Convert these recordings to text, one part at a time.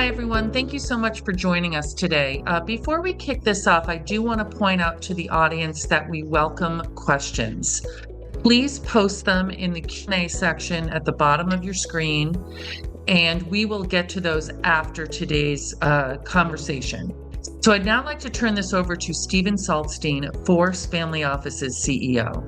Hi, everyone. Thank you so much for joining us today. Before we kick this off, I do want to point out to the audience that we welcome questions. Please post them in the Q&A section at the bottom of your screen, and we will get to those after today's conversation. So I'd now like to turn this over to Steven Saltzstein, Force Family Office's CEO.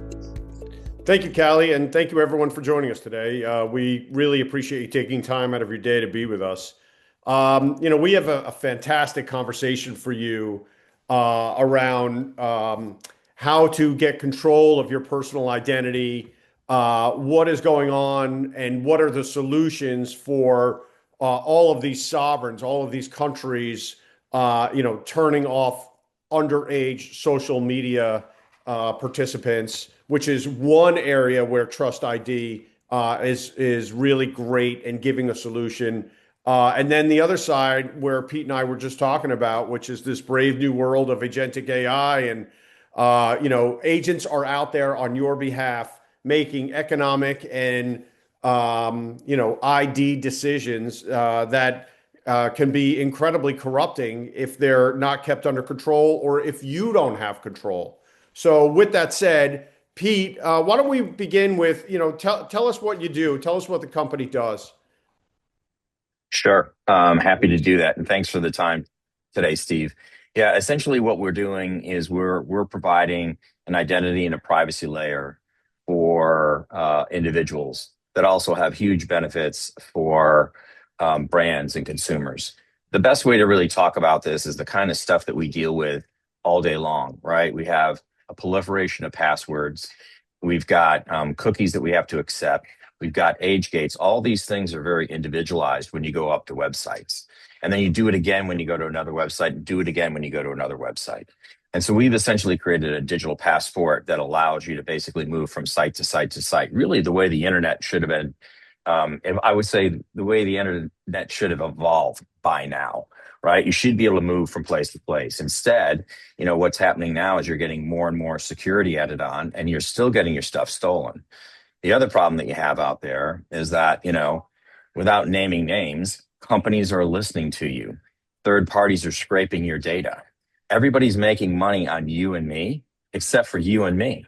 Thank you, Callie, and thank you everyone for joining us today. We really appreciate you taking time out of your day to be with us. We have a fantastic conversation for you around how to get control of your personal identity, what is going on, and what are the solutions for all of these sovereigns, all of these countries, turning off underage social media participants, which is one area where Trust ID is really great in giving a solution. And then the other side, where Pete and I were just talking about, which is this brave new world of agentic AI, and agents are out there on your behalf making economic and ID decisions that can be incredibly corrupting if they're not kept under control or if you don't have control. So with that said, Pete, why don't we begin with, tell us what you do. Tell us what the company does. Sure. Happy to do that. And thanks for the time today, Steve. Yeah, essentially what we're doing is we're providing an identity and a privacy layer for individuals that also have huge benefits for brands and consumers. The best way to really talk about this is the kind of stuff that we deal with all day long, right? We have a proliferation of passwords. We've got cookies that we have to accept. We've got age gates. All these things are very individualized when you go up to websites. And then you do it again when you go to another website, and do it again when you go to another website. And so we've essentially created a digital passport that allows you to basically move from site to site to site, really the way the internet should have been. I would say the way the internet should have evolved by now, right? You should be able to move from place to place. Instead, what's happening now is you're getting more and more security added on, and you're still getting your stuff stolen. The other problem that you have out there is that, without naming names, companies are listening to you. Third parties are scraping your data. Everybody's making money on you and me, except for you and me.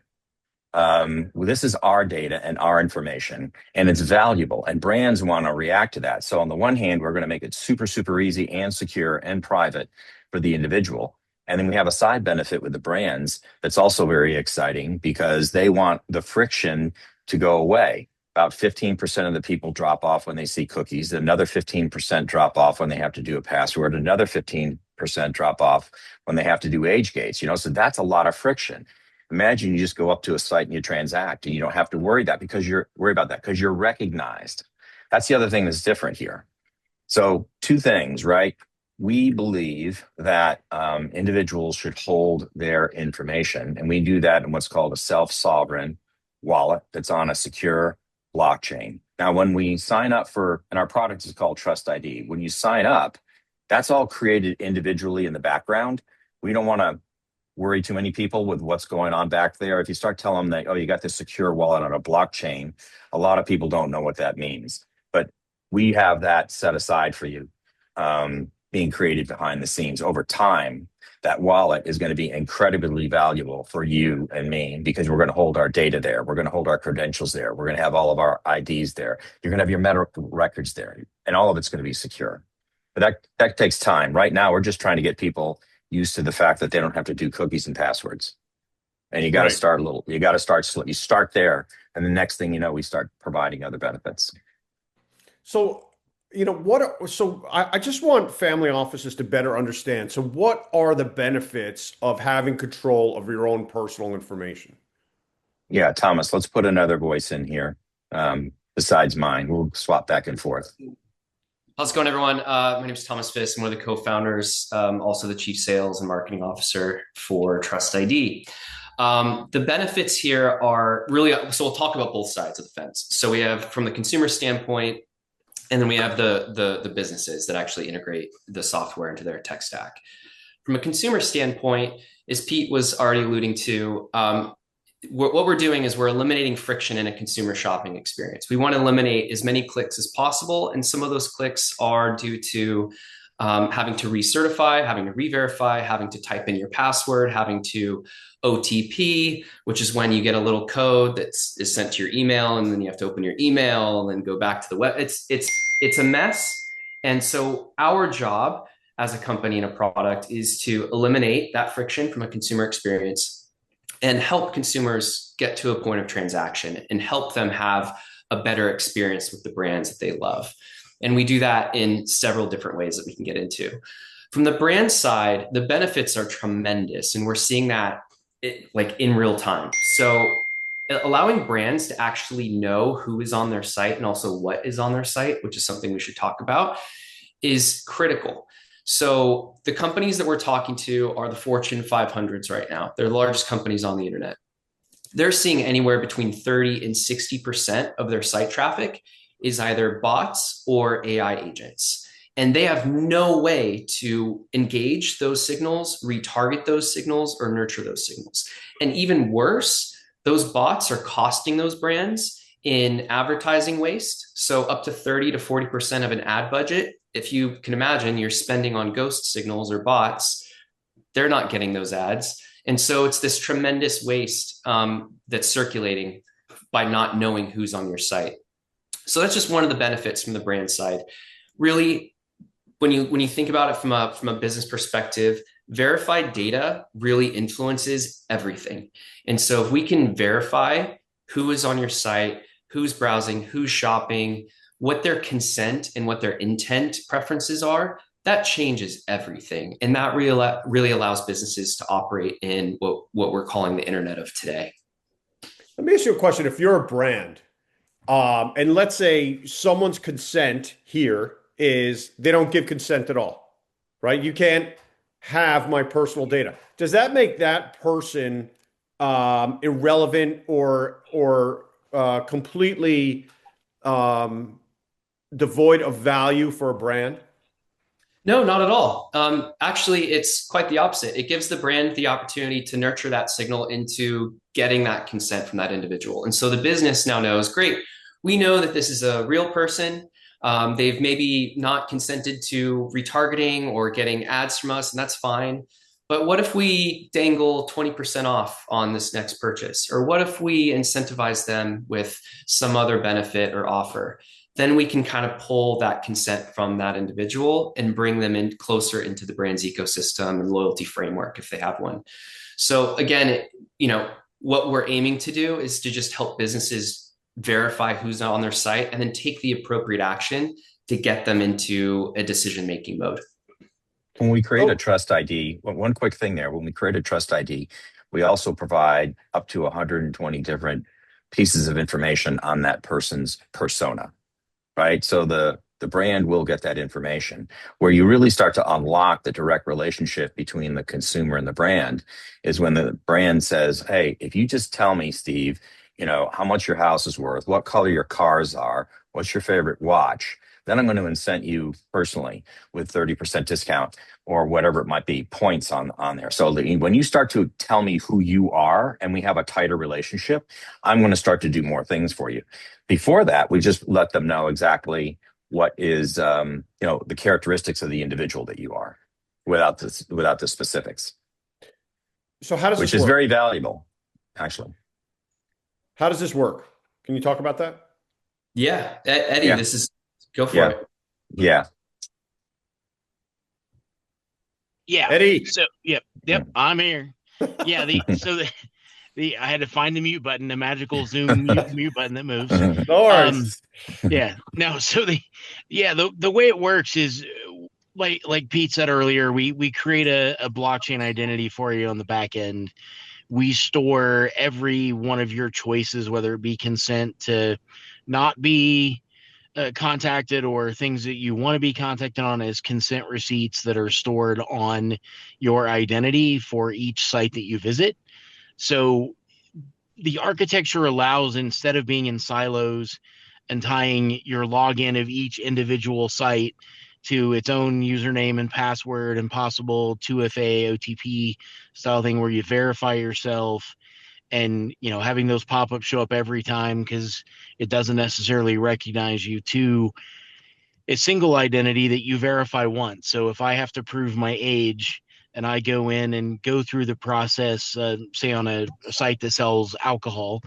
This is our data and our information, and it's valuable, and brands want to react to that. So on the one hand, we're going to make it super, super easy and secure and private for the individual. And then we have a side benefit with the brands that's also very exciting, because they want the friction to go away. About 15% of the people drop off when they see cookies. Another 15% drop off when they have to do a password. Another 15% drop off when they have to do age gates. So that's a lot of friction. Imagine you just go up to a site and you transact, and you don't have to worry about that because you're recognized. That's the other thing that's different here. So two things, right? We believe that individuals should hold their information, and we do that in what's called a self-sovereign wallet that's on a secure blockchain. Now, when we sign up and our product is called Trust ID, when you sign up, that's all created individually in the background. We don't want to worry too many people with what's going on back there. If you start telling them that, oh, you got this secure wallet on a blockchain, a lot of people don't know what that means. But we have that set aside for you, being created behind the scenes. Over time, that wallet is going to be incredibly valuable for you and me, because we're going to hold our data there. We're going to hold our credentials there. We're going to have all of our IDs there. You're going to have your medical records there, and all of it's going to be secure. But that takes time. Right now, we're just trying to get people used to the fact that they don't have to do cookies and passwords. And you got to start you got to start slow. You start there, and the next thing you know, we start providing other benefits. So, I just want family offices to better understand. So what are the benefits of having control of your own personal information? Yeah, Thomas, let's put another voice in here besides mine. We'll swap back and forth. How's it going, everyone? My name is Thomas Fiss. I'm one of the co-founders, also the chief sales and marketing officer for Trust ID. The benefits here are really, so we'll talk about both sides of the fence. So we have from the consumer standpoint, and then we have the businesses that actually integrate the software into their tech stack. From a consumer standpoint, as Pete was already alluding to, what we're doing is we're eliminating friction in a consumer shopping experience. We want to eliminate as many clicks as possible. And some of those clicks are due to having to recertify, having to re-verify, having to type in your password, having to OTP, which is when you get a little code that is sent to your email, and then you have to open your email and then go back to the web. It's a mess. And so our job as a company and a product is to eliminate that friction from a consumer experience and help consumers get to a point of transaction and help them have a better experience with the brands that they love. And we do that in several different ways that we can get into. From the brand side, the benefits are tremendous, and we're seeing that like in real time. So allowing brands to actually know who is on their site and also what is on their site, which is something we should talk about, is critical. So the companies that we're talking to are the Fortune 500s right now. They're the largest companies on the internet. They're seeing anywhere between 30 and 60% of their site traffic is either bots or AI agents. And they have no way to engage those signals, retarget those signals, or nurture those signals. And even worse, those bots are costing those brands in advertising waste. So up to 30 to 40% of an ad budget, if you can imagine you're spending on ghost signals or bots, they're not getting those ads. And so it's this tremendous waste that's circulating by not knowing who's on your site. So that's just one of the benefits from the brand side. Really, when you think about it from a business perspective, verified data really influences everything. And so if we can verify who is on your site, who's browsing, who's shopping, what their consent and what their intent preferences are, that changes everything. And that really allows businesses to operate in what we're calling the internet of today. Let me ask you a question. If you're a brand, and let's say someone's consent here is they don't give consent at all, right? You can't have my personal data. Does that make that person irrelevant or completely devoid of value for a brand? No, not at all. Actually, it's quite the opposite. It gives the brand the opportunity to nurture that signal into getting that consent from that individual. And so the business now knows, great, we know that this is a real person. They've maybe not consented to retargeting or getting ads from us, and that's fine. But what if we dangle 20% off on this next purchase? Or what if we incentivize them with some other benefit or offer? Then we can kind of pull that consent from that individual and bring them in closer into the brand's ecosystem and loyalty framework if they have one. So again, what we're aiming to do is to just help businesses verify who's on their site and then take the appropriate action to get them into a decision-making mode. When we create a trust ID, one quick thing there, when we create a trust ID, we also provide up to 120 different pieces of information on that person's persona, right? So the brand will get that information. Where you really start to unlock the direct relationship between the consumer and the brand is when the brand says, hey, if you just tell me, Steve, how much your house is worth, what color your cars are, what's your favorite watch, then I'm going to incent you personally with 30% discount or whatever it might be, points on there. So when you start to tell me who you are and we have a tighter relationship, I'm going to start to do more things for you. Before that, we just let them know exactly what is, the characteristics of the individual that you are without the specifics. So how does this work? Which is very valuable, actually. How does this work? Can you talk about that? Yeah, Eddie, go for it. Yeah. Yeah. Eddie. So yep, I'm here. Yeah. I had to find the mute button, the magical Zoom mute button that moves. Yeah. No. So the way it works is like Pete said earlier, we create a blockchain identity for you on the back end. We store every one of your choices, whether it be consent to not be contacted or things that you want to be contacted on, as consent receipts that are stored on your identity for each site that you visit. So the architecture allows, instead of being in silos and tying your login of each individual site to its own username and password and possible 2FA OTP style thing where you verify yourself and having those pop-ups show up every time because it doesn't necessarily recognize you, to a single identity that you verify once. So if I have to prove my age and I go in and go through the process, say on a site that sells alcohol,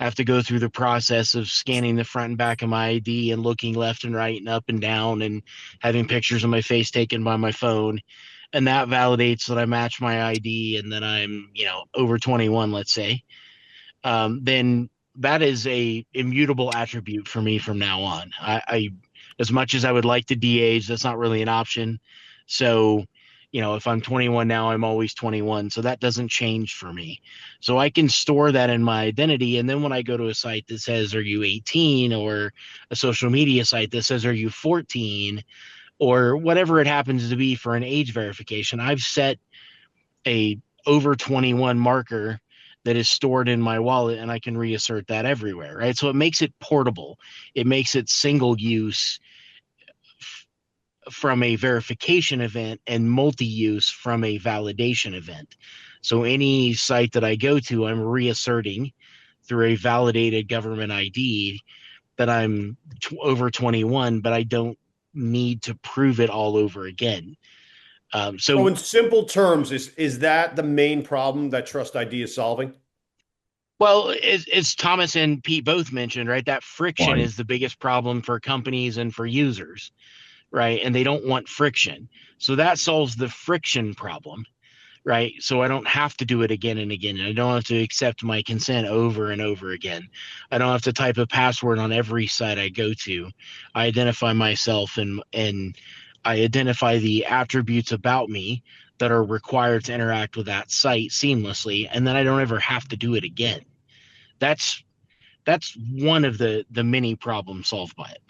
I have to go through the process of scanning the front and back of my ID and looking left and right and up and down and having pictures of my face taken by my phone. And that validates that I match my ID and that I'm, over 21, let's say. Then that is a immutable attribute for me from now on. I as much as I would like to de-age, that's not really an option. So, if I'm 21 now, I'm always 21. So that doesn't change for me. So I can store that in my identity. And then when I go to a site that says, are you 18? Or a social media site that says, are you 14? Or whatever it happens to be for an age verification, I've set a over 21 marker that is stored in my wallet, and I can reassert that everywhere, right? So it makes it portable. It makes it single use from a verification event and multi-use from a validation event. So any site that I go to, I'm reasserting through a validated government ID that I'm over 21, but I don't need to prove it all over again. So in simple terms, is that the main problem that Trust ID is solving? Well, as Thomas and Pete both mentioned, right, that friction is the biggest problem for companies and for users, right? And they don't want friction. So that solves the friction problem, right? So I don't have to do it again and again. And I don't have to accept my consent over and over again. I don't have to type a password on every site I go to. I identify myself and I identify the attributes about me that are required to interact with that site seamlessly, and then I don't ever have to do it again. That's one of the many problems solved by it.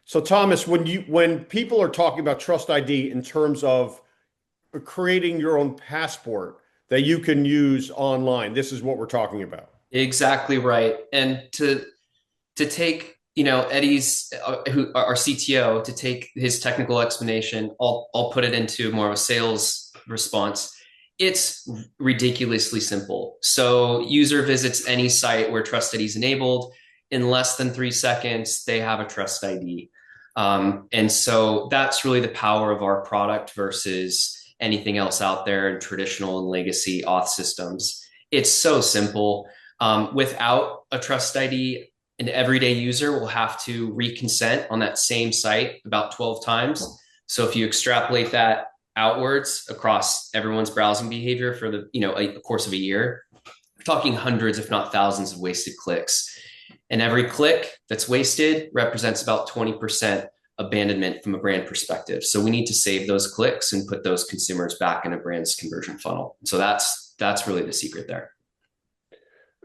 So Thomas, when people are talking about Trust ID in terms of creating your own passport that you can use online, this is what we're talking about. Exactly right. And to take Eddie's who our CTO, to take his technical explanation, I'll put it into more of a sales response. It's ridiculously simple. So user visits any site where Trust ID is enabled. In less than 3 seconds, they have a Trust ID. And so that's really the power of our product versus anything else out there in traditional and legacy auth systems. It's so simple. Without a Trust ID, an everyday user will have to reconsent on that same site about 12 times. So if you extrapolate that outwards across everyone's browsing behavior for a course of a year, we're talking hundreds, if not thousands, of wasted clicks. And every click that's wasted represents about 20% abandonment from a brand perspective. So we need to save those clicks and put those consumers back in a brand's conversion funnel. So that's really the secret there.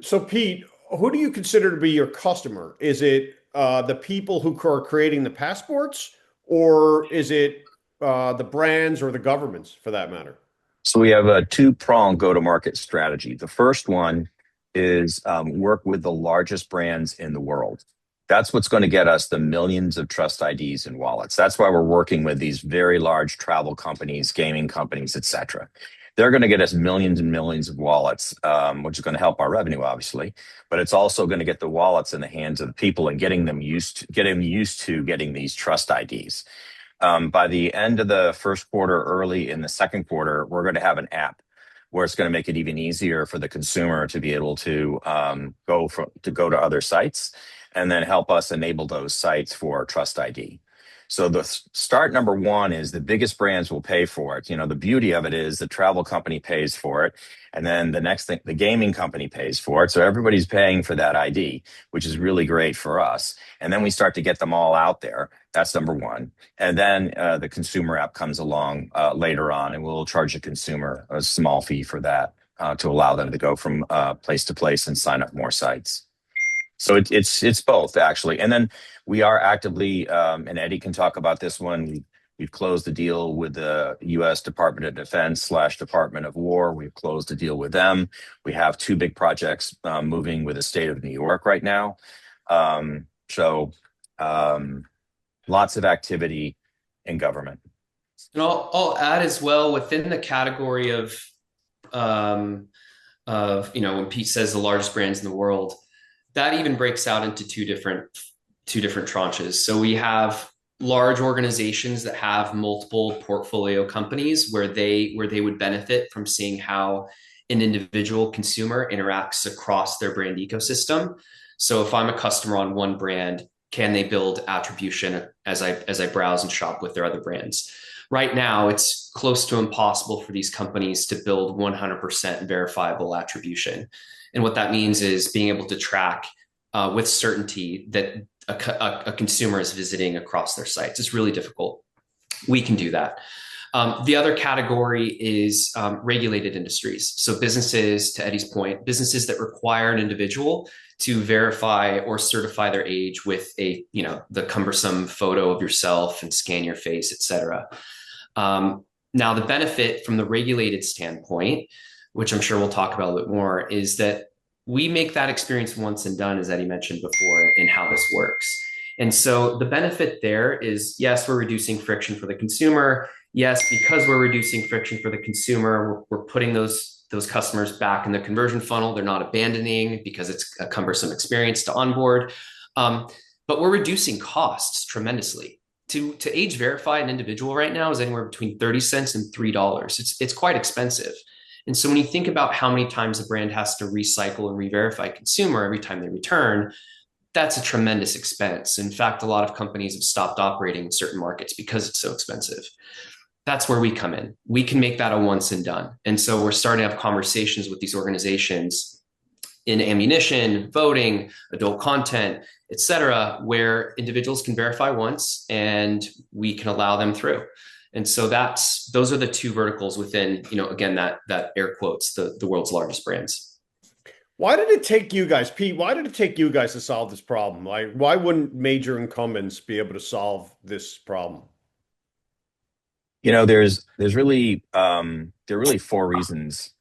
So Pete, who do you consider to be your customer? Is it the people who are creating the passports, or is it the brands or the governments for that matter? So we have a two-pronged go-to-market strategy. The first one is work with the largest brands in the world. That's what's going to get us the millions of Trust IDs and wallets. That's why we're working with these very large travel companies, gaming companies, et cetera. They're going to get us millions and millions of wallets, which is going to help our revenue, obviously. But it's also going to get the wallets in the hands of the people and getting them used to getting these Trust IDs. By the end of the first quarter, early in the second quarter, we're going to have an app where it's going to make it even easier for the consumer to be able to go to other sites and then help us enable those sites for Trust ID. So the start number one is the biggest brands will pay for it. The beauty of it is the travel company pays for it. And then the next thing, the gaming company pays for it. So everybody's paying for that ID, which is really great for us. And then we start to get them all out there. That's number one. And then the consumer app comes along later on, and we'll charge the consumer a small fee for that to allow them to go from place to place and sign up more sites. So it's both, actually. And then we are actively, and Eddie can talk about this one. We've closed the deal with the U.S. Department of Defense / Department of War. We've closed a deal with them. We have 2 big projects moving with the state of New York right now. Lots of activity in government. And I'll add as well, within the category of of, when Pete says the largest brands in the world, that even breaks out into two different tranches. So we have large organizations that have multiple portfolio companies where they would benefit from seeing how an individual consumer interacts across their brand ecosystem. So if I'm a customer on one brand, can they build attribution as I browse and shop with their other brands? Right now, it's close to impossible for these companies to build 100% verifiable attribution. And what that means is being able to track with certainty that a consumer is visiting across their sites. It's really difficult. We can do that. The other category is regulated industries. So businesses, to Eddie's point, businesses that require an individual to verify or certify their age with the cumbersome photo of yourself and scan your face, et cetera. Now, the benefit from the regulated standpoint, which I'm sure we'll talk about a little bit more, is that we make that experience once and done, as Eddie mentioned before, in how this works. And so the benefit there is, yes, we're reducing friction for the consumer. Yes, because we're reducing friction for the consumer, we're putting those customers back in the conversion funnel. They're not abandoning because it's a cumbersome experience to onboard. But we're reducing costs tremendously. To age verify an individual right now is anywhere between 30 cents and $3. It's quite expensive. And so when you think about how many times a brand has to recycle and re-verify a consumer every time they return, that's a tremendous expense. In fact, a lot of companies have stopped operating in certain markets because it's so expensive. That's where we come in. We can make that a once and done. And so we're starting to have conversations with these organizations in ammunition, voting, adult content, et cetera, where individuals can verify once and we can allow them through. And so those are the two verticals within, again, that air quotes, the world's largest brands. Why did it take you guys, Pete? Why did it take you guys to solve this problem? Like, why wouldn't major incumbents be able to solve this problem? There's really there are really four reasons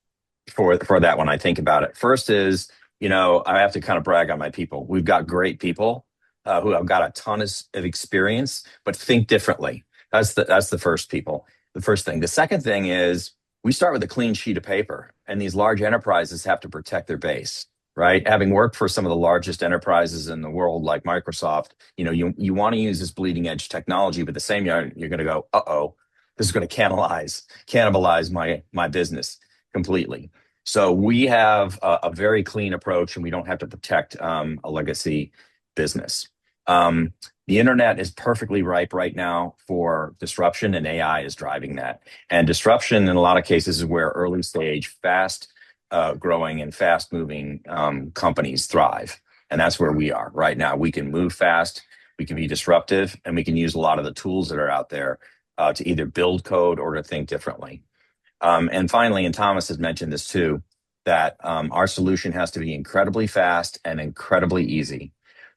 for that when I think about it. First is, I have to kind of brag on my people. We've got great people who have got a ton of experience, but think differently. That's the first thing. The second thing is we start with a clean sheet of paper, and these large enterprises have to protect their base, right? Having worked for some of the largest enterprises in the world, like Microsoft, you want to use this bleeding edge technology, but at the same time, you're going to go, uh-oh, this is going to cannibalize my business completely. So we have a very clean approach, and we don't have to protect a legacy business. The internet is perfectly ripe right now for disruption, and AI is driving that. And disruption, in a lot of cases, is where early stage, fast growing and fast moving companies thrive. And that's where we are right now. We can move fast, we can be disruptive, and we can use a lot of the tools that are out there to either build code or to think differently. And finally, and Thomas has mentioned this too, that our solution has to be incredibly fast and incredibly easy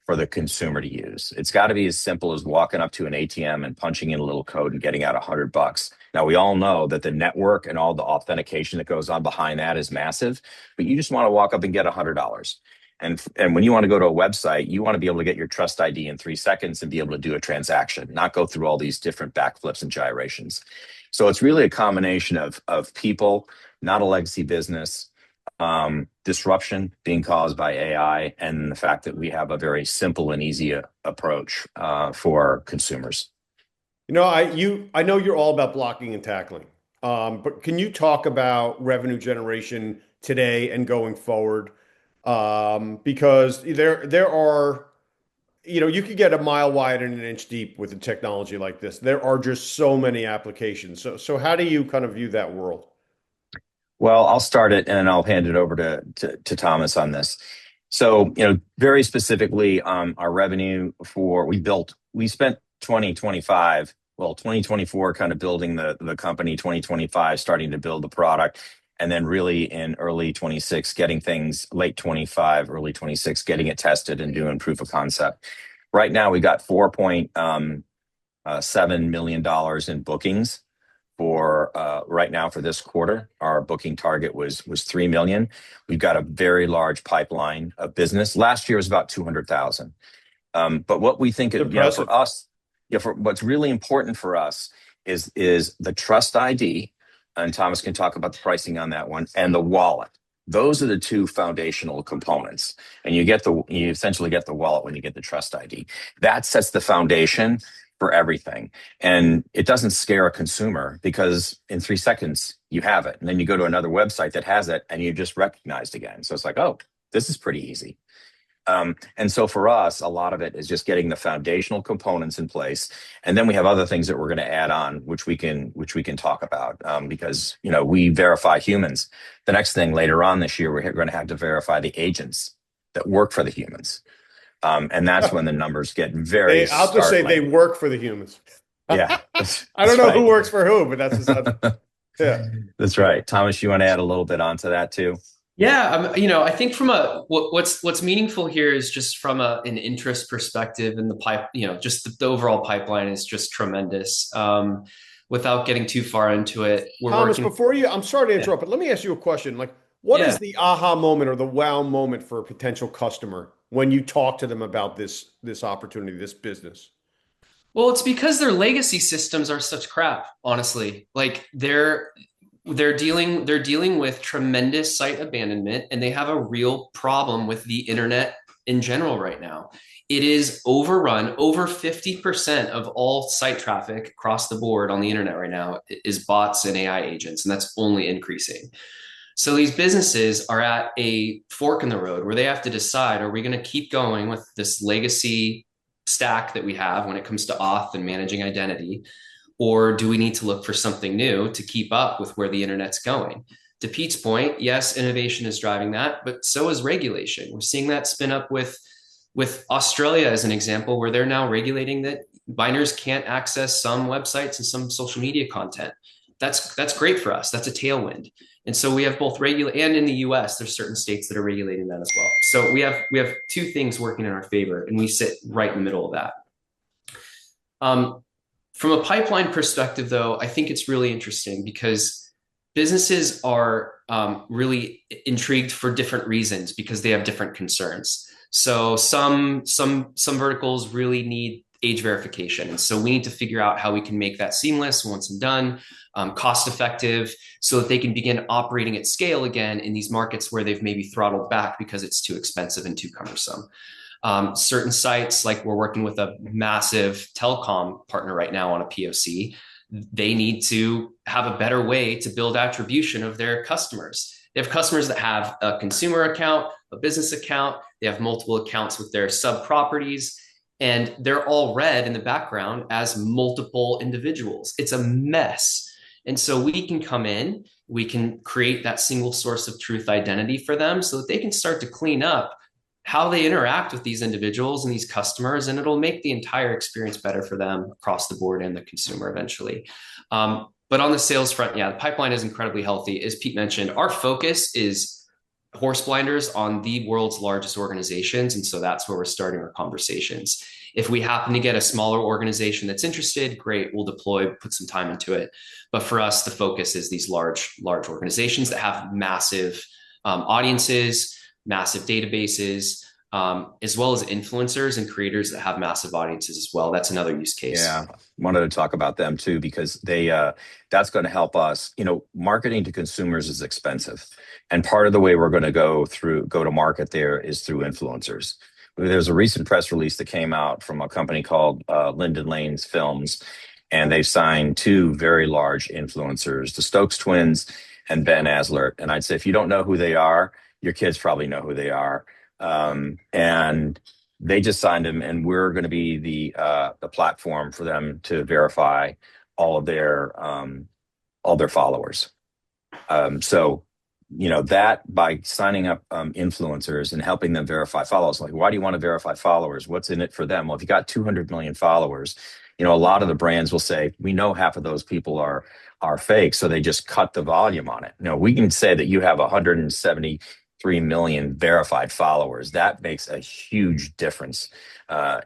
for the consumer to use. It's got to be as simple as walking up to an ATM and punching in a little code and getting out $100. Now, we all know that the network and all the authentication that goes on behind that is massive, but you just want to walk up and get $100. And when you want to go to a website, you want to be able to get your Trust ID in 3 seconds and be able to do a transaction, not go through all these different backflips and gyrations. So it's really a combination of people, not a legacy business, disruption being caused by AI, and the fact that we have a very simple and easy approach for consumers. I know you're all about blocking and tackling, but can you talk about revenue generation today and going forward? Because there are, you could get a mile wide and an inch deep with a technology like this. There are just so many applications. So how do you kind of view that world? Well, I'll start it and I'll hand it over to Thomas on this. So, very specifically, our revenue we spent 2024 kind of building the company, 2025 starting to build the product, and then really in early 26 getting things, late 25, early 26 getting it tested and doing proof of concept. Right now, we got $4.7 million in bookings. For right now for this quarter. Our booking target was 3 million. We've got a very large pipeline of business. Last year was about 200,000. But what we think for us, for what's really important for us is the Trust ID, and Thomas can talk about the pricing on that one, and the wallet. Those are the two foundational components. And you essentially get the wallet when you get the Trust ID. That sets the foundation for everything. And it doesn't scare a consumer because in 3 seconds you have it. And then you go to another website that has it and you just recognized again. So it's like, oh, this is pretty easy. And so for us, a lot of it is just getting the foundational components in place, and then we have other things that we're going to add on, which we can talk about, because we verify humans. The next thing later on this year, we're going to have to verify the agents that work for the humans, and that's when the numbers get very. I'll just say they work for the humans. Yeah, I don't know who works for who, but that's just, yeah, that's right. Thomas, you want to add a little bit onto that too? Yeah, I think from what's meaningful here is just from an interest perspective, and the pipe, just the overall pipeline is just tremendous. Without getting too far into it, Thomas, I'm sorry to interrupt, but let me ask you a question. Like, what is the aha moment or the wow moment for a potential customer when you talk to them about this opportunity, this business? Well, it's because their legacy systems are such crap, honestly. Like they're dealing with tremendous site abandonment, and they have a real problem with the internet in general right now. It is overrun. Over 50% of all site traffic across the board on the internet right now is bots and AI agents, and that's only increasing. So these businesses are at a fork in the road where they have to decide, are we going to keep going with this legacy stack that we have when it comes to auth and managing identity? Or do we need to look for something new to keep up with where the internet's going? To Pete's point, yes, innovation is driving that, but so is regulation. We're seeing that spin up with Australia as an example, where they're now regulating that minors can't access some websites and some social media content. That's great for us. That's a tailwind. And so we have both and in the US, there's certain states that are regulating that as well. So we have two things working in our favor, and we sit right in the middle of that. From a pipeline perspective, though, I think it's really interesting because businesses are really intrigued for different reasons because they have different concerns. So some verticals really need age verification, and so we need to figure out how we can make that seamless once and done, cost effective, so that they can begin operating at scale again in these markets where they've maybe throttled back because it's too expensive and too cumbersome. Certain sites, like we're working with a massive telecom partner right now on a POC, they need to have a better way to build attribution of their customers. They have customers that have a consumer account, a business account, they have multiple accounts with their sub properties, and they're all read in the background as multiple individuals. It's a mess. And so we can come in, we can create that single source of truth identity for them so that they can start to clean up how they interact with these individuals and these customers, and it'll make the entire experience better for them across the board and the consumer eventually. But on the sales front, the pipeline is incredibly healthy. As Pete mentioned, our focus is horse blinders on the world's largest organizations, and so that's where we're starting our conversations. If we happen to get a smaller organization that's interested, great, we'll deploy, put some time into it. But for us, the focus is these large organizations that have massive audiences, massive databases, as well as influencers and creators that have massive audiences as well. That's another use case. Yeah, wanted to talk about them too, because that's going to help us. Marketing to consumers is expensive, and part of the way we're going to go to market there is through influencers. There's a recent press release that came out from a company called Lyndon Lane's Films, and they signed two very large influencers, the Stokes twins and Ben Aslert. And I'd say if you don't know who they are, your kids probably know who they are. And they just signed them, and we're going to be the platform for them to verify all their followers. So that by signing up influencers and helping them verify followers, like, why do you want to verify followers? What's in it for them? Well, if you got 200 million followers, a lot of the brands will say, we know half of those people are fake, so they just cut the volume on it. We can say that you have 173 million verified followers. That makes a huge difference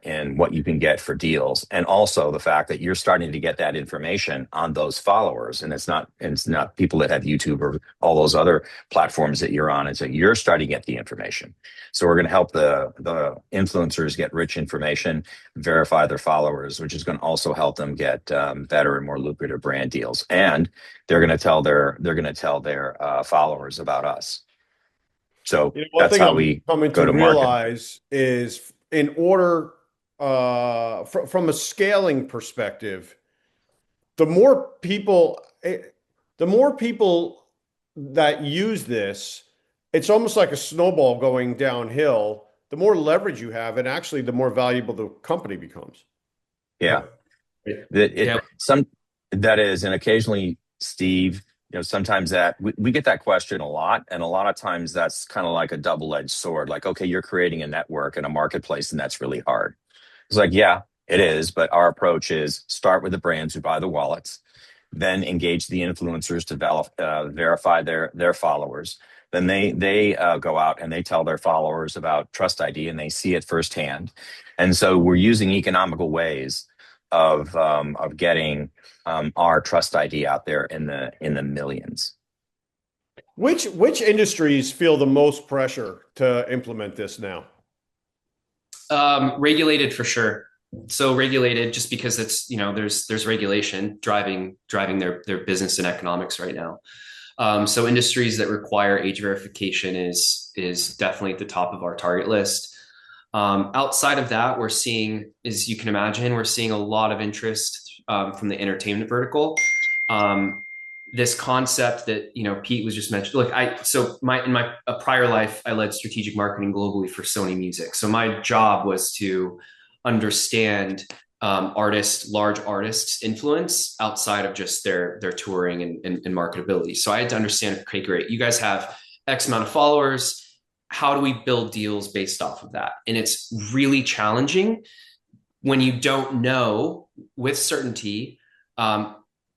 in what you can get for deals, and also the fact that you're starting to get that information on those followers, and it's not people that have YouTube or all those other platforms that you're on. It's like you're starting to get the information. So we're going to help the influencers get rich information, verify their followers, which is going to also help them get better and more lucrative brand deals, and they're going to tell their followers about us. So one that's thing how I'm we coming go to to market. realize is in order, from a scaling perspective, the more people, the more people that use this, it's almost like a snowball going downhill. The more leverage you have, and actually the more valuable the company becomes. Yeah. Yeah. That is, and occasionally, Steve, sometimes that we get that question a lot, and a lot of times that's kind of like a double-edged sword. Like, okay, you're creating a network and a marketplace, and that's really hard. It's like, yeah, it is, but our approach is start with the brands who buy the wallets, then engage the influencers to verify their followers. Then they go out and they tell their followers about Trust ID, and they see it firsthand. And so we're using economical ways of getting our Trust ID out there in the millions. Which industries feel the most pressure to implement this now? Regulated for sure. So regulated, just because it's there's regulation driving their business and economics right now. So industries that require age verification is definitely at the top of our target list. Outside of that, we're seeing, as you can imagine, we're seeing a lot of interest from the entertainment vertical. This concept that Pete was just mentioned. Look, in my prior life, I led strategic marketing globally for Sony Music. So my job was to understand large artists' influence outside of just their touring and marketability. So I had to understand, okay, great, you guys have X amount of followers. How do we build deals based off of that? And it's really challenging when you don't know with certainty,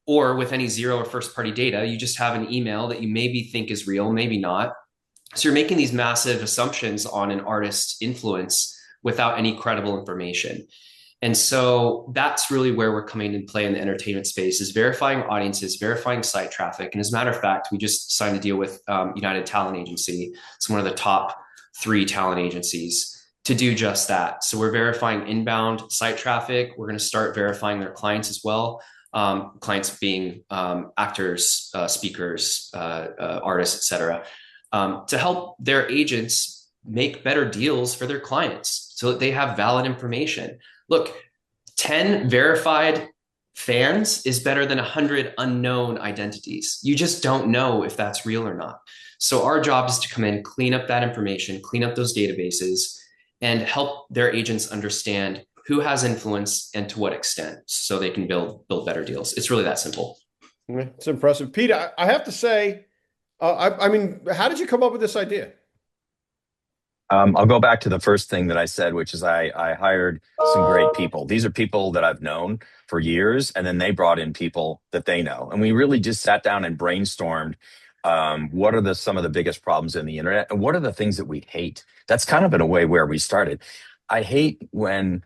or with any zero or first party data. You just have an email that you maybe think is real, maybe not. So you're making these massive assumptions on an artist's influence without any credible information. And so that's really where we're coming into play in the entertainment space, is verifying audiences, verifying site traffic. And as a matter of fact, we just signed a deal with United Talent Agency. It's one of the top 3 talent agencies to do just that. So we're verifying inbound site traffic. We're going to start verifying their clients as well. Clients being actors, speakers, artists, etc., to help their agents make better deals for their clients so that they have valid information. Look, 10 verified fans is better than 100 unknown identities. You just don't know if that's real or not. So our job is to come in, clean up that information, clean up those databases, and help their agents understand who has influence and to what extent, so they can build better deals. It's really that simple. It's impressive. Pete, I have to say, I mean, how did you come up with this idea? I'll go back to the first thing that I said, which is I hired some great people. These are people that I've known for years, and then they brought in people that they know. And we really just sat down and brainstormed what are some of the biggest problems in the internet, and what are the things that we hate. That's kind of in a way where we started. I hate when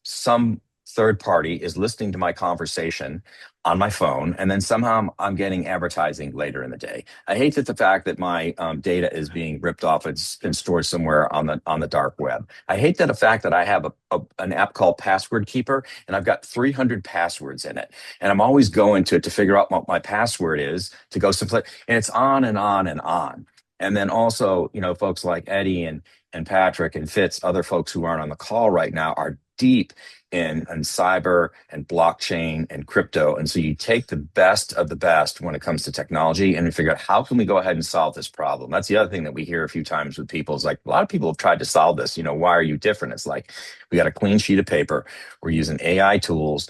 some third party is listening to my conversation on my phone, and then somehow I'm getting advertising later in the day. I hate the fact that my data is being ripped off and stored somewhere on the dark web. I hate the fact that I have an app called Password Keeper, and I've got 300 passwords in it, and I'm always going to it to figure out what my password is to go someplace, and it's on and on and on. And then also, folks like Eddie and Patrick and Fitz, other folks who aren't on the call right now, are deep in cyber and blockchain and crypto. And so you take the best of the best when it comes to technology and you figure out how can we go ahead and solve this problem. That's the other thing that we hear a few times with people is like, a lot of people have tried to solve this. Why are you different? It's like, we got a clean sheet of paper. We're using AI tools.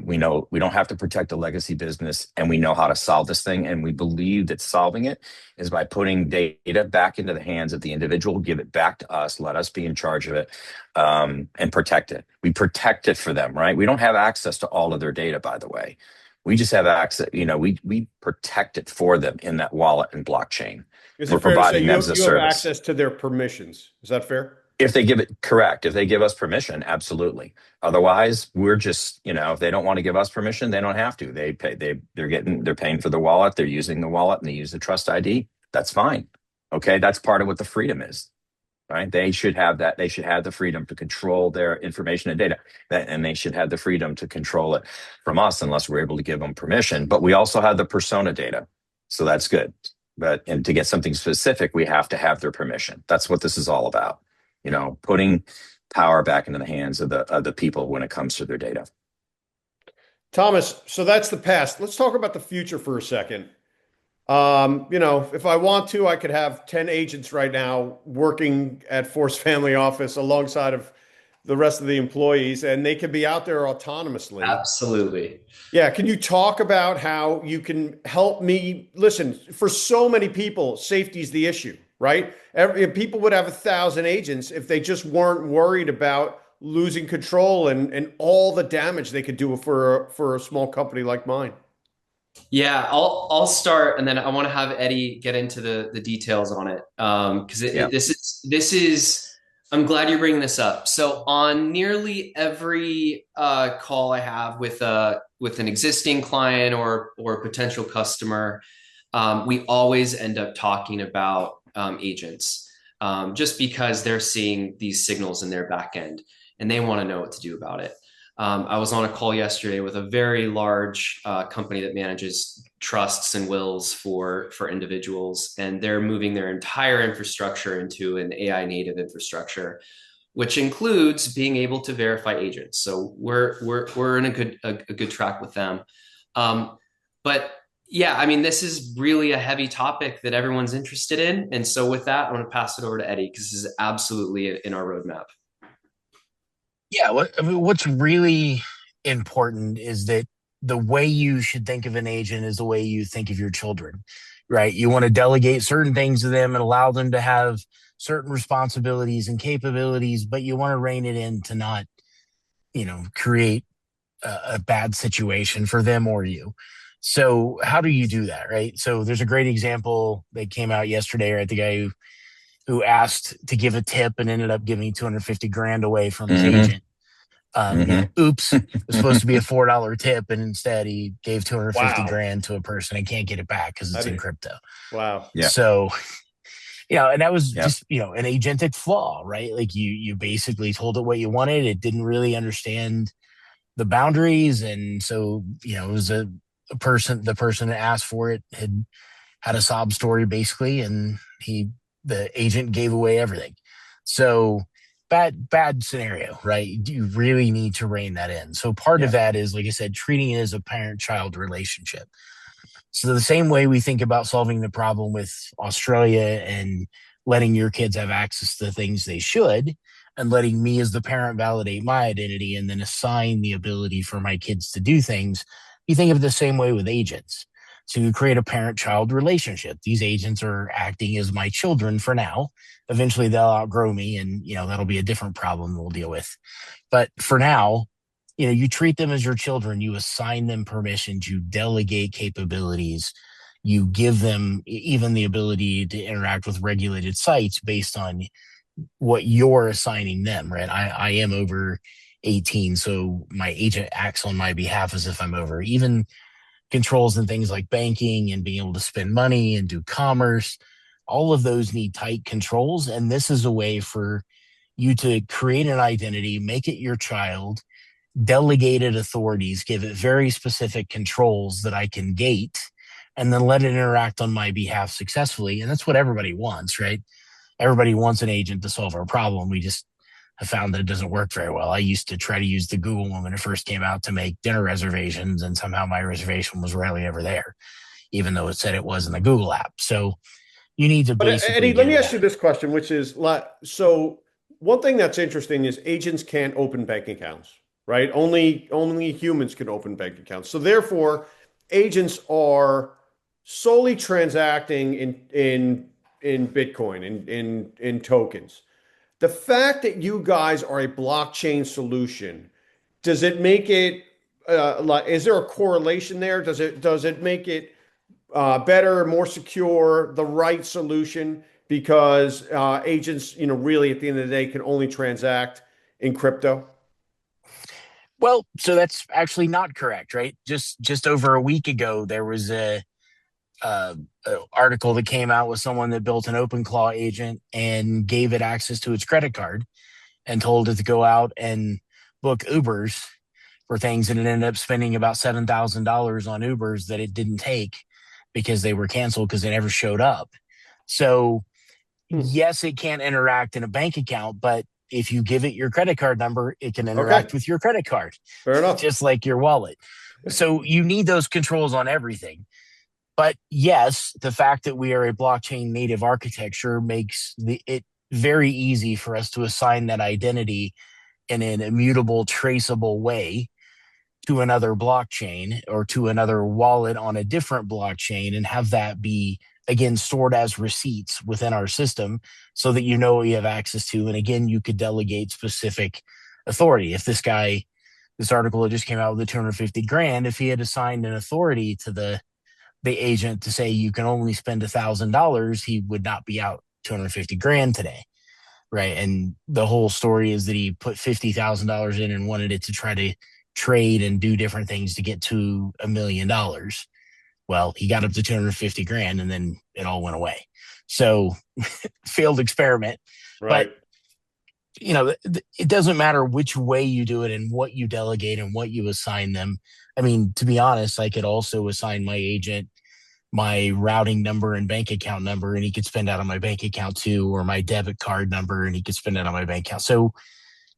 We know we don't have to protect a legacy business, and we know how to solve this thing. And we believe that solving it is by putting data back into the hands of the individual, give it back to us, let us be in charge of it, and protect it. We protect it for them, right? We don't have access to all of their data, by the way. We just have access, we protect it for them in that wallet and blockchain. Is it fair to say you have access to their permissions? Is that fair? If they give it, correct. If they give us permission, absolutely. Otherwise, we're just, if they don't want to give us permission, they don't have to. They're paying for the wallet, they're using the wallet, and they use the Trust ID. That's fine. Okay, that's part of what the freedom is, right? They should have that. They should have the freedom to control their information and data, and they should have the freedom to control it from us unless we're able to give them permission. But we also have the persona data, so that's good. And to get something specific, we have to have their permission. That's what this is all about. Putting power back into the hands of the people when it comes to their data. Thomas, so that's the past. Let's talk about the future for a second. If I want to, I could have 10 agents right now working at Force Family Office alongside of the rest of the employees, and they could be out there autonomously. Absolutely. Yeah. Can you talk about how you can help me? Listen, for so many people, safety is the issue, right? People would have 1,000 agents if they just weren't worried about losing control and all the damage they could do for a small company like mine. Yeah, I'll start, and then I want to have Eddie get into the details on it, because this is I'm glad you're bringing this up. So on nearly every call I have with an existing client or a potential customer, we always end up talking about agents, just because they're seeing these signals in their back end and they want to know what to do about it. I was on a call yesterday with a very large company that manages trusts and wills for individuals, and they're moving their entire infrastructure into an AI native infrastructure, which includes being able to verify agents. So we're in a good track with them. But yeah, I mean, this is really a heavy topic that everyone's interested in, and so with that, I want to pass it over to Eddie because this is absolutely in our roadmap. Yeah, what's really important is that the way you should think of an agent is the way you think of your children, right? You want to delegate certain things to them and allow them to have certain responsibilities and capabilities, but you want to rein it in to not, create a bad situation for them or you. So how do you do that, right? So there's a great example that came out yesterday, right? The guy who asked to give a tip and ended up giving 250 grand away from his agent. Oops, it was supposed to be a $4 tip, and instead he gave 250 grand to a person and can't get it back because it's in crypto. Wow. Yeah. So, and that was just, an agentic flaw, right? Like you basically told it what you wanted. It didn't really understand the boundaries. And so, it was the person that asked for it had a sob story basically, and the agent gave away everything. So bad scenario, right? You really need to rein that in. So part of that is, like I said, treating it as a parent-child relationship. So the same way we think about solving the problem with Australia and letting your kids have access to the things they should, and letting me as the parent validate my identity and then assign the ability for my kids to do things, you think of it the same way with agents. So you create a parent-child relationship. These agents are acting as my children for now. Eventually they'll outgrow me, and that'll be a different problem we'll deal with. But for now, you treat them as your children. You assign them permissions. You delegate capabilities. You give them even the ability to interact with regulated sites based on what you're assigning them, right? I am over 18, so my agent acts on my behalf as if I'm over. Even controls and things like banking and being able to spend money and do commerce, all of those need tight controls. And this is a way for you to create an identity, make it your child, delegated authorities, give it very specific controls that I can gate, and then let it interact on my behalf successfully. And that's what everybody wants, right? Everybody wants an agent to solve our problem. We just have found that it doesn't work very well. I used to try to use the Google one when it first came out to make dinner reservations, and somehow my reservation was rarely ever there, even though it said it was in the Google app. So you need to basically. Eddie, let me ask you this question, which is, so one thing that's interesting is agents can't open bank accounts, right? Only humans can open bank accounts. So therefore, agents are solely transacting in Bitcoin, in tokens. The fact that you guys are a blockchain solution, does it make it is there a correlation there? Does it make it better, more secure, the right solution? Because agents, really at the end of the day can only transact in crypto. Well, so that's actually not correct, right? Just over a week ago, there was a article that came out with someone that built an OpenClaw agent and gave it access to its credit card and told it to go out and book Ubers for things, and it ended up spending about $7,000 on Ubers that it didn't take because they were canceled because they never showed up. So yes, it can't interact in a bank account, but if you give it your credit card number, it can interact with your credit card. Fair enough. Just like your wallet. So you need those controls on everything. But yes, the fact that we are a blockchain native architecture makes it very easy for us to assign that identity in an immutable, traceable way to another blockchain or to another wallet on a different blockchain, and have that be, again, stored as receipts within our system so that you know what you have access to. And again, you could delegate specific authority. If this article that just came out with the 250 grand, if he had assigned an authority to the agent to say you can only spend $1,000, he would not be out 250 grand today. Right. And the whole story is that he put $50,000 in and wanted it to try to trade and do different things to get to $1 million. Well, he got up to 250 grand and then it all went away. So failed experiment. Right. But, it doesn't matter which way you do it and what you delegate and what you assign them. I mean, to be honest, I could also assign my agent my routing number and bank account number, and he could spend out on my bank account too, or my debit card number, and he could spend out on my bank account. So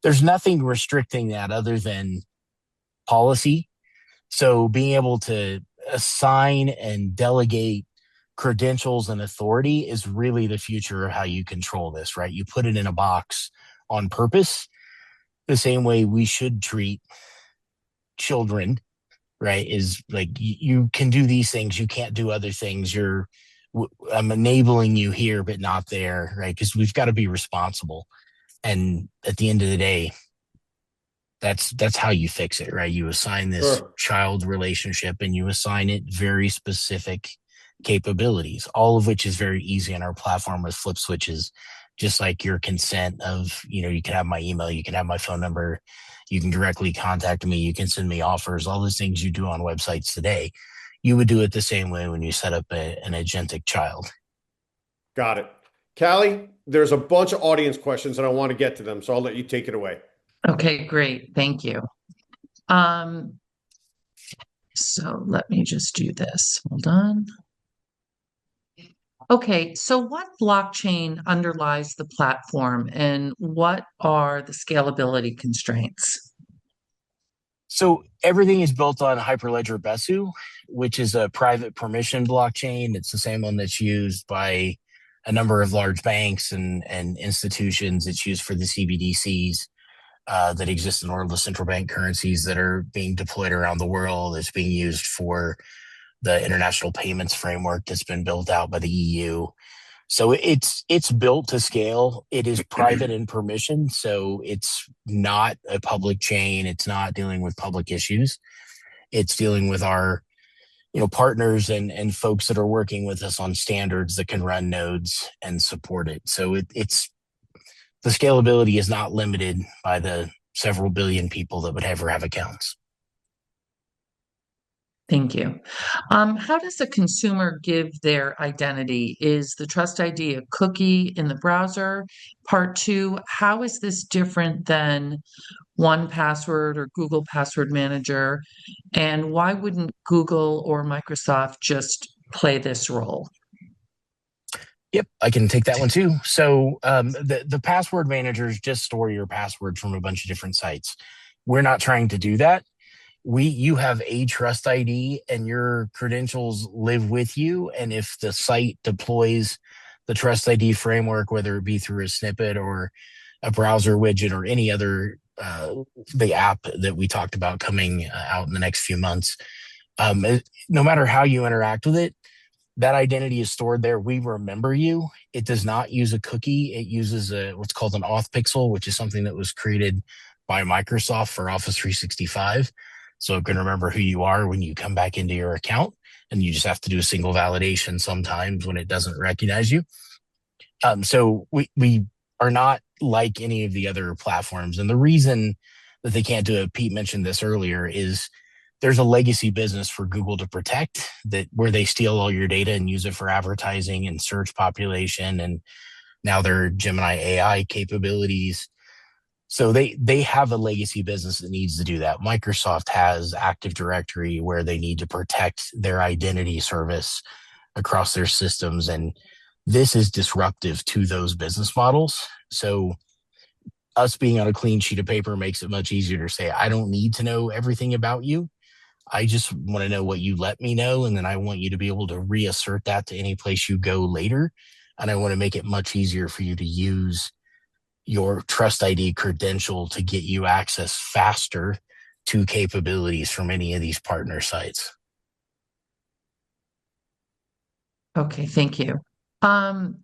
there's nothing restricting that other than policy. So being able to assign and delegate credentials and authority is really the future of how you control this, right? You put it in a box on purpose, the same way we should treat children, right? Is like, you can do these things, you can't do other things. I'm enabling you here, but not there, right? Because we've got to be responsible. And at the end of the day, that's how you fix it, right? You assign this child relationship and you assign it very specific capabilities, all of which is very easy on our platform with flip switches, just like your consent of, you can have my email, you can have my phone number, you can directly contact me, you can send me offers, all those things you do on websites today. You would do it the same way when you set up an agentic child. Got it. Callie, there's a bunch of audience questions and I want to get to them, so I'll let you take it away. Okay, great. Thank you. So let me just do this. Hold on. Okay, so what blockchain underlies the platform and what are the scalability constraints? So everything is built on Hyperledger Besu, which is a private permission blockchain. It's the same one that's used by a number of large banks and institutions. It's used for the CBDCs that exist in all the central bank currencies that are being deployed around the world. It's being used for the international payments framework that's been built out by the EU. So it's built to scale. It is private in permission, so it's not a public chain. It's not dealing with public issues. It's dealing with our partners and folks that are working with us on standards that can run nodes and support it. So it's the scalability is not limited by the several billion people that would ever have accounts. Thank you. How does a consumer give their identity? Is the Trust ID a cookie in the browser? Part two, how is this different than 1Password or Google Password Manager? And why wouldn't Google or Microsoft just play this role? Yep, I can take that one too. So the password managers just store your password from a bunch of different sites. We're not trying to do that. You have a Trust ID and your credentials live with you. And if the site deploys the Trust ID framework, whether it be through a snippet or a browser widget or any other, the app that we talked about coming out in the next few months, no matter how you interact with it, that identity is stored there. We remember you. It does not use a cookie. It uses what's called an auth pixel, which is something that was created by Microsoft for Office 365. So it can remember who you are when you come back into your account, and you just have to do a single validation sometimes when it doesn't recognize you. So we are not like any of the other platforms. And the reason that they can't do it, Pete mentioned this earlier, is there's a legacy business for Google to protect, that where they steal all your data and use it for advertising and search population, and now their Gemini AI capabilities. So they have a legacy business that needs to do that. Microsoft has Active Directory where they need to protect their identity service across their systems. And this is disruptive to those business models. So us being on a clean sheet of paper makes it much easier to say, I don't need to know everything about you. I just want to know what you let me know. And then I want you to be able to reassert that to any place you go later. And I want to make it much easier for you to use your Trust ID credential to get you access faster to capabilities from any of these partner sites. Okay, thank you. Can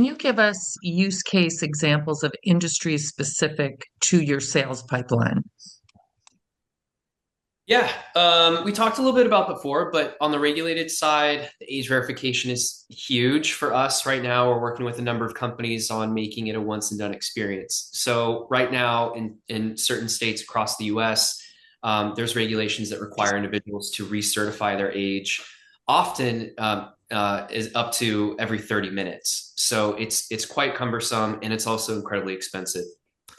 you give us use case examples of industries specific to your sales pipeline? Yeah, we talked a little bit about before, but on the regulated side, the age verification is huge for us right now. We're working with a number of companies on making it a once and done experience. So right now in certain states across the US, there's regulations that require individuals to recertify their age, often is up to every 30 minutes. So it's quite cumbersome, and it's also incredibly expensive.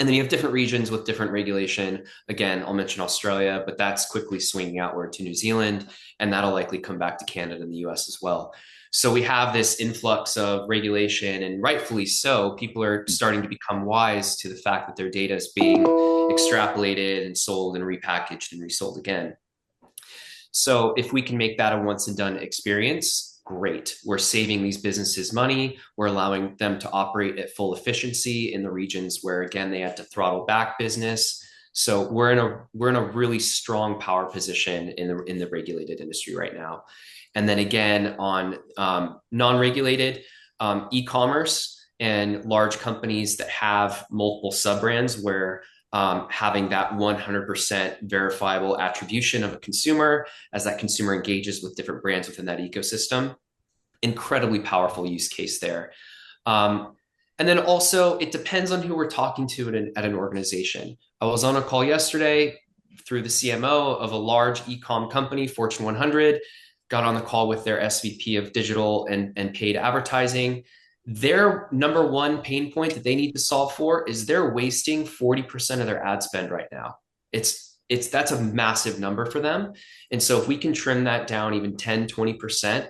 And then you have different regions with different regulation. Again, I'll mention Australia, but that's quickly swinging outward to New Zealand, and that'll likely come back to Canada and the US as well. So we have this influx of regulation, and rightfully so. People are starting to become wise to the fact that their data is being extrapolated and sold and repackaged and resold again. So if we can make that a once and done experience, great. We're saving these businesses money. We're allowing them to operate at full efficiency in the regions where, again, they had to throttle back business. So we're in a really strong power position in the regulated industry right now. And then again, on non-regulated e-commerce and large companies that have multiple sub-brands where having that 100% verifiable attribution of a consumer as that consumer engages with different brands within that ecosystem. Incredibly powerful use case there. And then also, it depends on who we're talking to at an organization. I was on a call yesterday through the CMO of a large e-com company, Fortune 100, got on the call with their SVP of digital and paid advertising. Their number one pain point that they need to solve for is they're wasting 40% of their ad spend right now. That's a massive number for them. And so if we can trim that down even 10, 20%,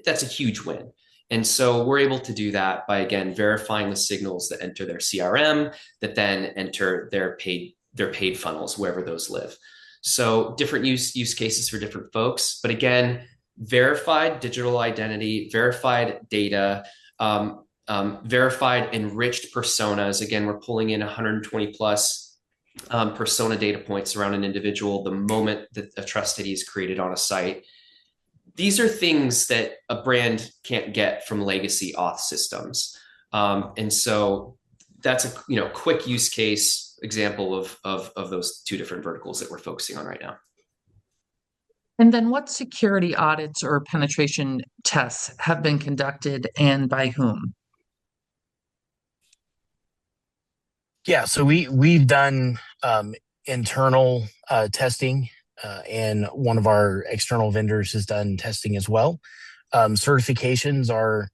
that's a huge win. And so we're able to do that by, again, verifying the signals that enter their CRM, that then enter their paid funnels, wherever those live. So different use cases for different folks. But again, verified digital identity, verified data, verified enriched personas. Again, we're pulling in 120 plus persona data points around an individual the moment that a trust ID is created on a site. These are things that a brand can't get from legacy auth systems. And so that's a quick use case example of those two different verticals that we're focusing on right now. And then what security audits or penetration tests have been conducted and by whom? Yeah, so we've done internal testing, and one of our external vendors has done testing as well. Certifications are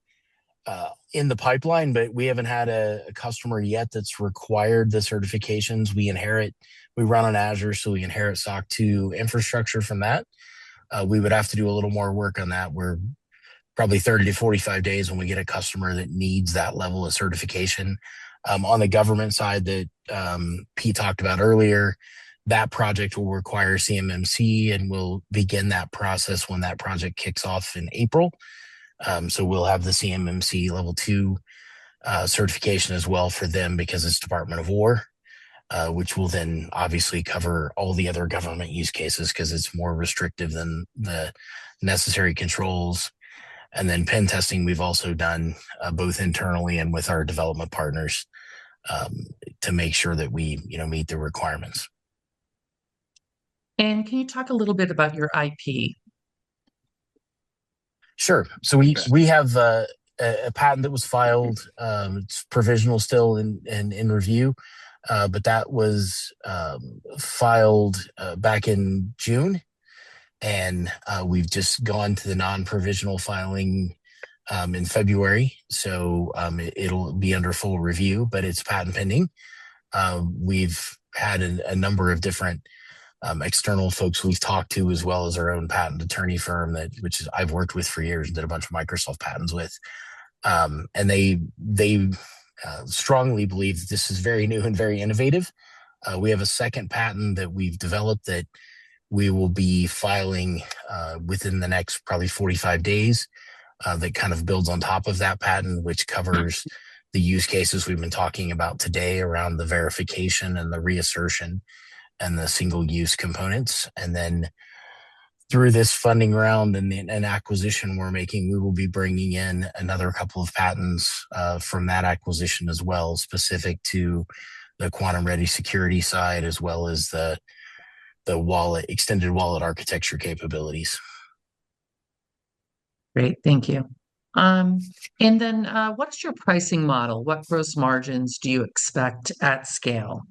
in the pipeline, but we haven't had a customer yet that's required the certifications. We run on Azure, so we inherit SOC 2 infrastructure from that. We would have to do a little more work on that. We're probably 30 to 45 days when we get a customer that needs that level of certification. On the government side that Pete talked about earlier, that project will require CMMC, and we'll begin that process when that project kicks off in April. So we'll have the CMMC level 2 certification as well for them because it's Department of War, which will then obviously cover all the other government use cases because it's more restrictive than the necessary controls. And then pen testing we've also done both internally and with our development partners to make sure that we meet the requirements. And can you talk a little bit about your IP? Sure. So we have a patent that was filed. It's provisional still in review, but that was filed back in June, and we've just gone to the non-provisional filing in February. So it'll be under full review, but it's patent pending. We've had a number of different external folks we've talked to, as well as our own patent attorney firm which I've worked with for years and did a bunch of Microsoft patents with. And they strongly believe that this is very new and very innovative. We have a second patent that we've developed that we will be filing within the next probably 45 days that kind of builds on top of that patent, which covers the use cases we've been talking about today around the verification and the reassertion and the single use components. And then through this funding round and acquisition we're making, we will be bringing in another couple of patents from that acquisition as well, specific to the quantum ready security side, as well as the extended wallet architecture capabilities. Great, thank you. And then what is your pricing model? What gross margins do you expect at scale?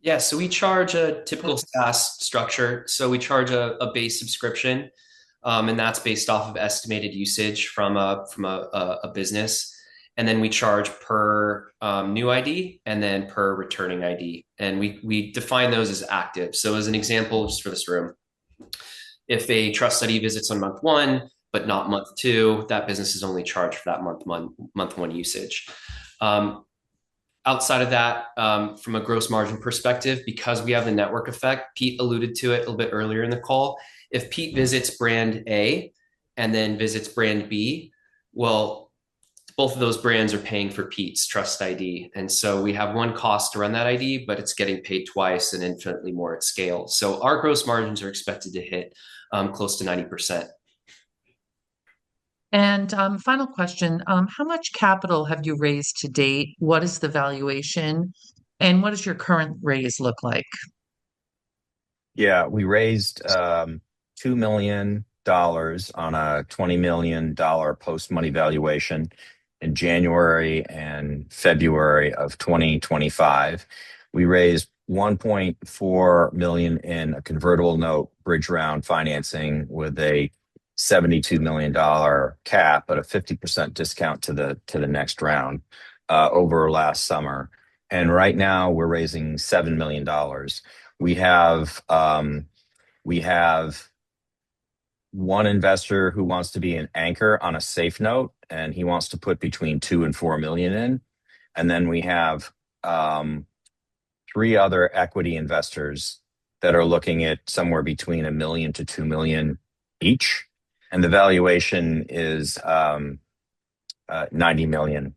Yeah, so we charge a typical SaaS structure. So we charge a base subscription, and that's based off of estimated usage from a business. And then we charge per new ID and then per returning ID. And we define those as active. So as an example, just for this room, if a trust ID visits on month 1, but not month 2, that business is only charged for that month 1 usage. Outside of that, from a gross margin perspective, because we have the network effect, Pete alluded to it a little bit earlier in the call. If Pete visits brand A and then visits brand B, well, both of those brands are paying for Pete's trust ID. And so we have one cost to run that ID, but it's getting paid twice and infinitely more at scale. So our gross margins are expected to hit close to 90%. And final question, how much capital have you raised to date? What is the valuation? And what does your current raise look like? Yeah, we raised $2 million on a $20 million post-money valuation in January and February of 2025. We raised $1.4 million in a convertible note bridge round financing with a $72 million cap, but a 50% discount to the next round over last summer. And right now we're raising $7 million. We have one investor who wants to be an anchor on a safe note, and he wants to put between 2 and 4 million in. And then we have 3 other equity investors that are looking at somewhere between $1 million to 2 million each. And the valuation is 90 million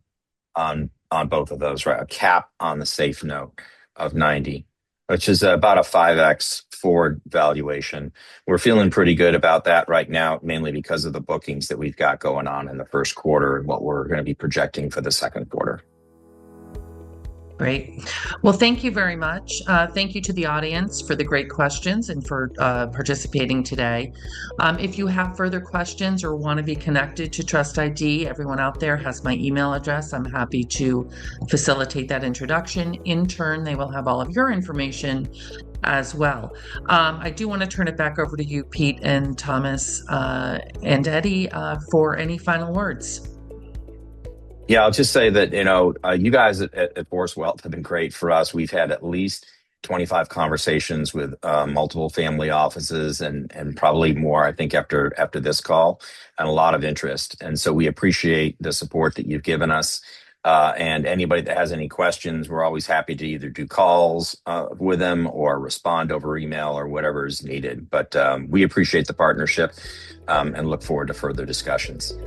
on both of those, right? A cap on the safe note of 90, which is about a 5x forward valuation. We're feeling pretty good about that right now, mainly because of the bookings that we've got going on in the first quarter and what we're going to be projecting for the second quarter. Great. Well, thank you very much. Thank you to the audience for the great questions and for participating today. If you have further questions or want to be connected to Trust ID, everyone out there has my email address. I'm happy to facilitate that introduction. In turn, they will have all of your information as well. I do want to turn it back over to you, Pete and Thomas and Eddie, for any final words. Yeah, I'll just say that, you guys at Force Wealth have been great for us. We've had at least 25 conversations with multiple family offices and probably more, I think, after this call, and a lot of interest. And so we appreciate the support that you've given us. And anybody that has any questions, we're always happy to either do calls with them or respond over email or whatever is needed. But we appreciate the partnership and look forward to further discussions.